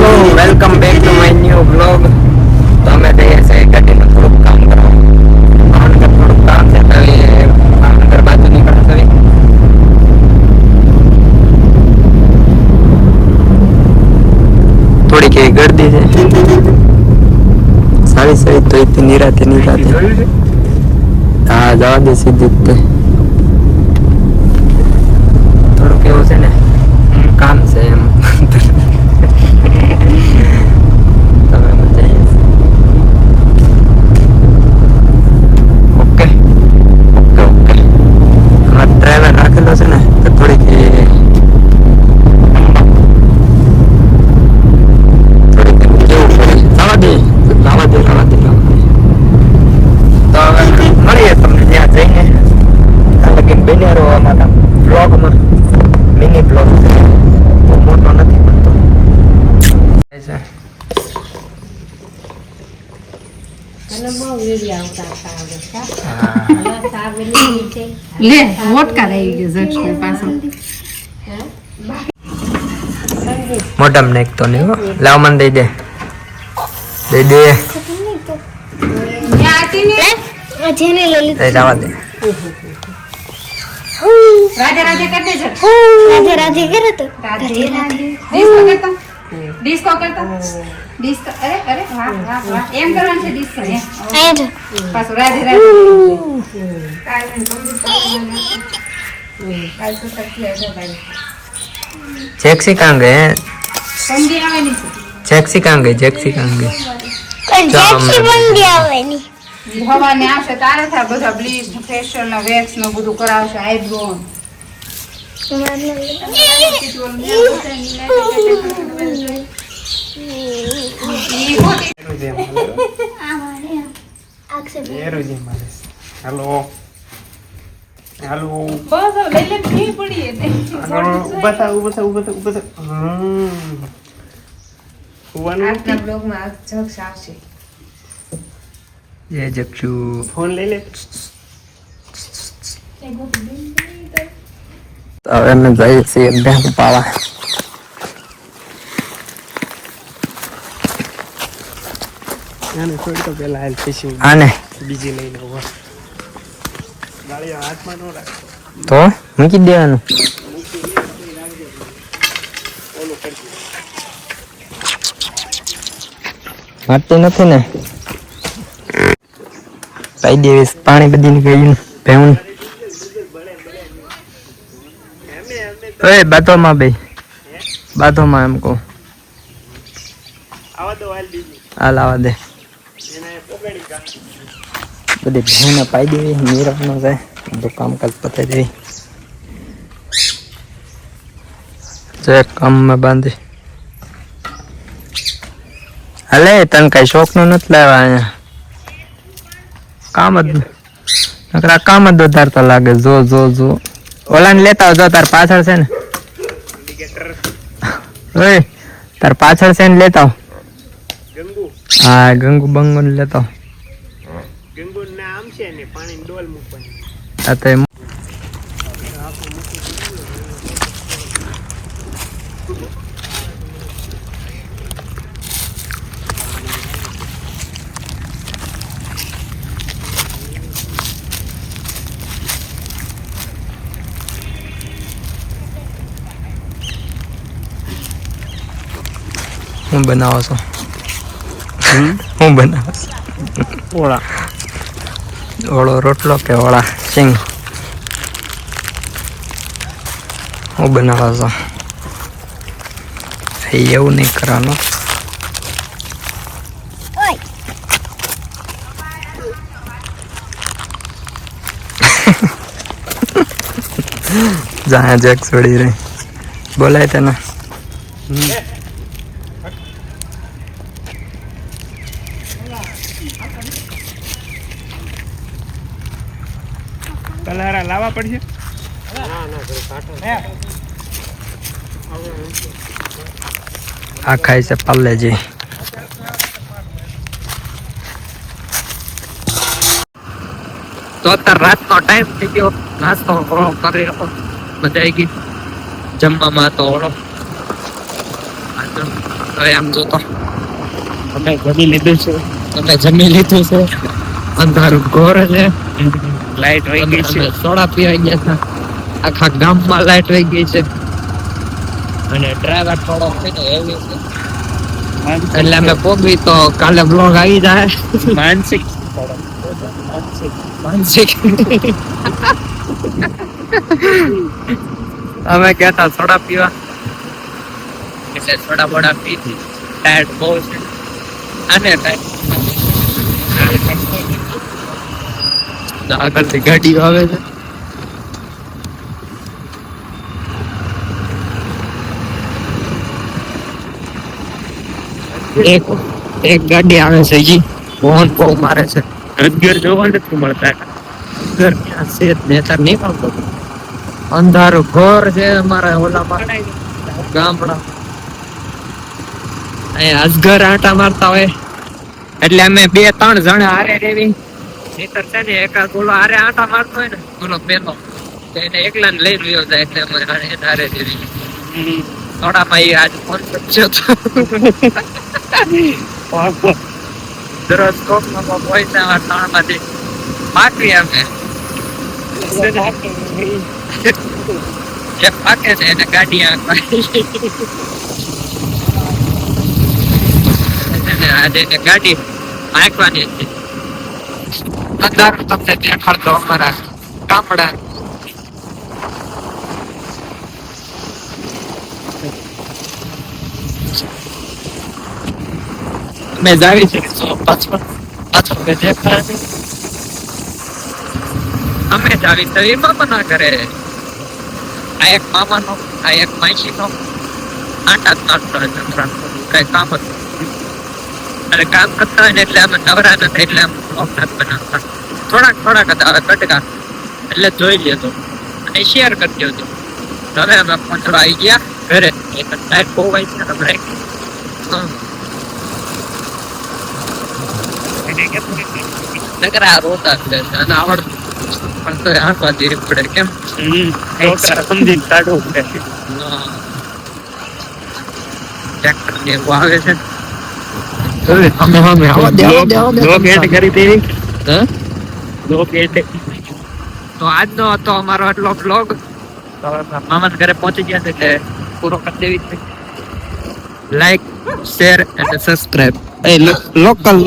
Hello welcome back to my new blog. તો અમે જઈએ છીએ ગાડીમાં થોડુંક કામ કરવા. ભાવનગર થોડુંક કામ છે તો એ ભાવનગર બાજુ નીકળે છે. થોડીક એ ગરદી છે સારી સારી તો એ નિરાતે હા જવા દે સીધી જ તે થોડુંક એવું છે ને કામ છે એમ. લે વોટકા રહી ગયો જક્ષ પાછો મોઢામાં નાખતો નહીં હો. લાવ મને દઈ દે દઈ જવા દે. રાધે રાધે કરતે છે રાધે રાધે કરે તો રાધે રાધે ડિસ્કો કરતો ડિસ્કો અરે અરે વાહ વાહ વાહ એમ કરવાનું છે ડિસ્કો ને પાછું રાધે રાધે કાલ તો સખી હશે ભાઈ જેક્સી કાં ગए સંધી આવવાની છે જેક્સી કાં ગઈ જેક્સી કાં ગઈ જેક્સી બંધી આવવાની ભવાને આવશે તારે થાય બધા બ્લીચ ફેશિયલ ને વેક્સ ને બધું કરાવશે આઈબ્રો હેલો હેલો બસ લઈ લે ભી પડી એટલે ઉભા થા આજના બ્લોગમાં આ જક્ષ આવશે એ જક્ષુ ફોન લઈ લે. હવે અમે જઈએ છીએ બેંક પાવા. આને બીજી લઈને તો મૂકી દેવાનું. વાંચતી નથી ને પાઈ દેવીશ પાણી બધી ગયું ભેવું. બાતોમાં ભાઈ બાતોમાં એમ કહું હાલ આવા દે બધી ભેવને પાઈ દેવી નિરાનો જાય બધું કામકાજ પતાવી દેવી. કામમાં બાંધી હાલે તને કઈ શોખ નું નથી લાવ્યા અહીંયા કામ જ વધારતો લાગે. જો જો જો ઓલા ને લેતા જો તાર પાછળ છે ને ઓય તાર પાછળ છે ને લેતા હા ગંગુ બંગુ ને લેતા હું બનાવો છો હું બનાવો ઓળા ઓળો રોટલો કે ઓળા સિંગ હું બનાવો છો એવું નહીં કરવાનું. જા જેક છોડી રહી બોલાય તને કલહારા લાવવા પડશે. આ ખાય છે પાલેજી. તો અત્યારે રાતનો ટાઈમ થઈ ગયો નાસ્તો કરી મજા આવી ગઈ જમવામાં તો હવે આમ જોતો અમે જમી લીધું છે, તમે જમી લીધું છે, અંધારું ઘોર છે, લાઈટ વહી ગઈ છે, સોડા પીવાઈ ગયા હતા, આખા ગામમાં લાઈટ વહી ગઈ છે અને ડ્રાઈવર થોડો હેવી છે એટલે અમે પોગવી તો કાલે બ્લોગ આવી જાય. માનસિક માનસિક અમે કહેતા સોડા પીવા એટલે સોડા બોડા પીધી. ટાયર્ડ બહુ છે અને આગળથી ગાડીઓ આવે છે. એક ગાડી આવે છે જી મોહન બહુ મારે છે. અગિયાર જોવા નથી મળતા. ઘર ક્યાં છે જ નેતા નીકળતો અંધારું ઘર છે અમારા ઓલામાં ગામડા. અહીંયા અજગર આંટા મારતા હોય એટલે અમે 2-3 જણા હારે રેવી. નહીતર છે ને એકાદ ઓલો હારે આંટા મારતો હોય ને ઓલો પેલો તો એને એકલાને લઈ રહ્યો જાય એટલે અમે હારે રેવી. થોડામાં એ આજ ફોન કરજો તો દરરોજ કોકમાં પૈસા ત્રણમાંથી પાકી અમે જે પાકે છે એને ગાડી આજે ગાડી હાંકવાની છે. અંધારું તમને દેખાડતો અમારા ગામડા. અમે જાવી છે પાછળ દેખાડે અમે જાવી તો એ બાપા ના કરે. આ એક મામાનો આ એક માસીનો આટા જ નાખતો હોય કઈ કામ જ અને કામ કરતા હોય ને એટલે અમે નવરા નથી એટલે બનાવતા થોડાક હતા હવે કટકા એટલે જોઈ લેતો અને શેર કરી દેતો. હવે અમે પહોંચવા આવી ગયા ઘરે. એક ટાઈપ બહુ હોય છે તમે નકરા રોતા છે અને આવડતું પણ તો આંખવા ધીરે પડે કેમ સમજી કાઢવું પડે. ટ્રેક્ટર ને એવું આવે છે લોક એડ કરી દેવી. હે લોક એડ તો આજનો હતો અમારો આટલો બ્લોગ. મામાના ઘરે પહોંચી ગયા છે એટલે પૂરો કરી દેવી છે. લાઈક શેર અને સબસ્ક્રાઇબ. લોકલ